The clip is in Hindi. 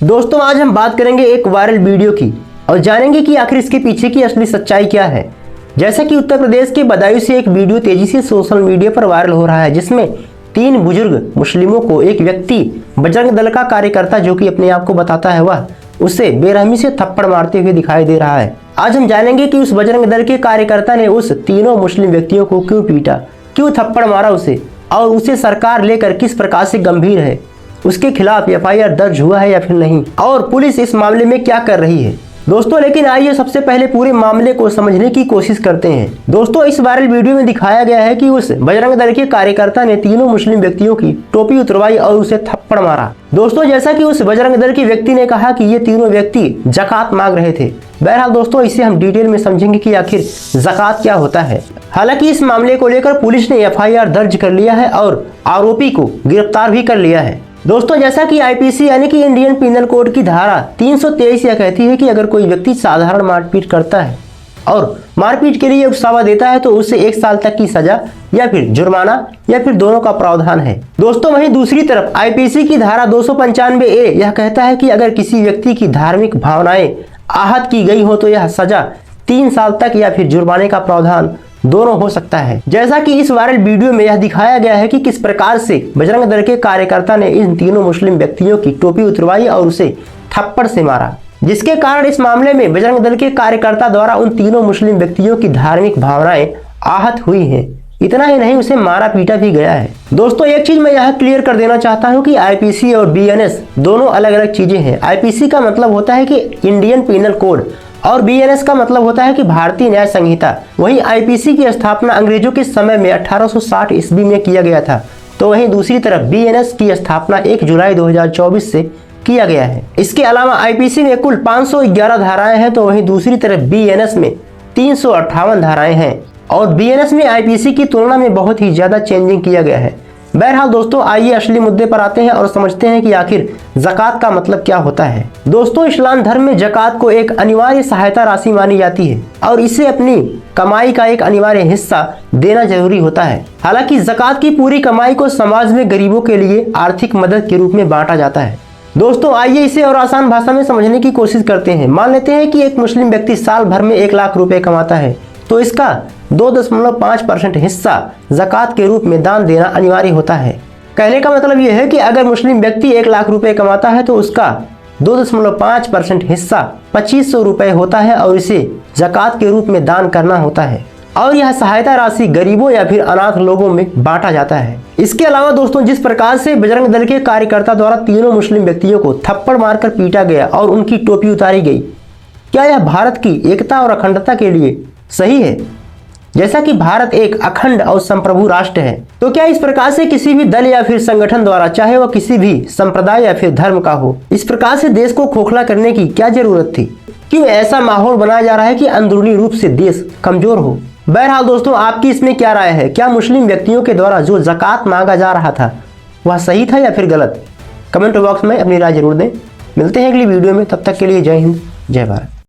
दोस्तों आज हम बात करेंगे एक वायरल वीडियो की और जानेंगे कि आखिर इसके पीछे की असली सच्चाई क्या है। जैसा कि उत्तर प्रदेश के बदायूं से एक वीडियो तेजी से सोशल मीडिया पर वायरल हो रहा है, जिसमें 3 बुजुर्ग मुस्लिमों को एक व्यक्ति बजरंग दल का कार्यकर्ता जो कि अपने आप को बताता है वह उसे बेरहमी से थप्पड़ मारते हुए दिखाई दे रहा है। आज हम जानेंगे कि उस बजरंग दल के कार्यकर्ता ने उस तीनों मुस्लिम व्यक्तियों को क्यों पीटा, क्यों थप्पड़ मारा उसे, और उसे सरकार लेकर किस प्रकार से गंभीर है, उसके खिलाफ एफआईआर दर्ज हुआ है या फिर नहीं, और पुलिस इस मामले में क्या कर रही है। दोस्तों लेकिन आइए सबसे पहले पूरे मामले को समझने की कोशिश करते हैं। दोस्तों इस वायरल वीडियो में दिखाया गया है कि उस बजरंग दल के कार्यकर्ता ने तीनों मुस्लिम व्यक्तियों की टोपी उतरवाई और उसे थप्पड़ मारा। दोस्तों जैसा कि उस बजरंग दल के व्यक्ति ने कहा कि ये तीनों व्यक्ति ज़कात मांग रहे थे। बहरहाल दोस्तों इसे हम डिटेल में समझेंगे कि आखिर ज़कात क्या होता है। हालांकि इस मामले को लेकर पुलिस ने एफआईआर दर्ज कर लिया है और आरोपी को गिरफ्तार भी कर लिया है। दोस्तों जैसा कि आईपीसी यानी कि इंडियन पिनल कोड की धारा 323 यह कहती है कि अगर कोई व्यक्ति साधारण मारपीट करता है और मारपीट के लिए उकसावा देता है तो उसे 1 साल तक की सजा या फिर जुर्माना या फिर दोनों का प्रावधान है। दोस्तों वहीं दूसरी तरफ आईपीसी की धारा 295A यह कहता है कि अगर किसी व्यक्ति की धार्मिक भावनाएं आहत की गई हो तो यह सजा 3 साल तक या फिर जुर्माने का प्रावधान दोनों हो सकता है। जैसा कि इस वायरल वीडियो में यह दिखाया गया है कि किस प्रकार से बजरंग दल के कार्यकर्ता ने इन तीनों मुस्लिम व्यक्तियों की टोपी उतरवाई और उसे थप्पड़ से मारा, जिसके कारण इस मामले में बजरंग दल के कार्यकर्ता द्वारा उन तीनों मुस्लिम व्यक्तियों की धार्मिक भावनाएं आहत हुई हैं। इतना ही नहीं, उसे मारा पीटा भी गया है। दोस्तों एक चीज मैं यह क्लियर कर देना चाहता हूं कि आईपीसी और बीएनएस दोनों अलग अलग चीजें हैं। आईपीसी का मतलब होता है कि इंडियन पिनल कोड और बीएनएस का मतलब होता है कि भारतीय न्याय संहिता। वहीं आईपीसी की स्थापना अंग्रेजों के समय में 1860 ईस्वी में किया गया था, तो वहीं दूसरी तरफ बीएनएस की स्थापना 1 जुलाई 2024 से किया गया है। इसके अलावा आईपीसी में कुल 511 धाराएं हैं, तो वहीं दूसरी तरफ बीएनएस में 358 धाराएं हैं और बीएनएस में आईपीसी की तुलना में बहुत ही ज्यादा चेंजिंग किया गया है। बहरहाल दोस्तों आइए असली मुद्दे पर आते हैं और समझते हैं कि आखिर ज़कात का मतलब क्या होता है। दोस्तों इस्लाम धर्म में ज़कात को एक अनिवार्य सहायता राशि मानी जाती है और इसे अपनी कमाई का एक अनिवार्य हिस्सा देना जरूरी होता है। हालांकि ज़कात की पूरी कमाई को समाज में गरीबों के लिए आर्थिक मदद के रूप में बांटा जाता है। दोस्तों आइए इसे और आसान भाषा में समझने की कोशिश करते हैं। मान लेते हैं कि एक मुस्लिम व्यक्ति साल भर में 1 लाख रुपए कमाता है, तो इसका 2.5% हिस्सा ज़कात के रूप में दान देना अनिवार्य होता है। कहने का मतलब यह है कि अगर मुस्लिम व्यक्ति 1 लाख रुपए कमाता है तो उसका 2.5% हिस्सा 2500 रुपए होता है और इसे ज़कात के रूप में दान करना होता है और यह सहायता राशि गरीबों या फिर अनाथ लोगों में बांटा जाता है। इसके अलावा दोस्तों जिस प्रकार से बजरंग दल के कार्यकर्ता द्वारा तीनों मुस्लिम व्यक्तियों को थप्पड़ मारकर पीटा गया और उनकी टोपी उतारी गई, क्या यह भारत की एकता और अखंडता के लिए सही है? जैसा कि भारत एक अखंड और संप्रभु राष्ट्र है, तो क्या इस प्रकार से किसी भी दल या फिर संगठन द्वारा, चाहे वह किसी भी संप्रदाय या फिर धर्म का हो, इस प्रकार से देश को खोखला करने की क्या जरूरत थी? क्यों ऐसा माहौल बनाया जा रहा है कि अंदरूनी रूप से देश कमजोर हो? बहरहाल दोस्तों आपकी इसमें क्या राय है? क्या मुस्लिम व्यक्तियों के द्वारा जो ज़कात मांगा जा रहा था वह सही था या फिर गलत? कमेंट बॉक्स में अपनी राय जरूर दें। मिलते हैं अगली वीडियो में, तब तक के लिए जय हिंद जय भारत।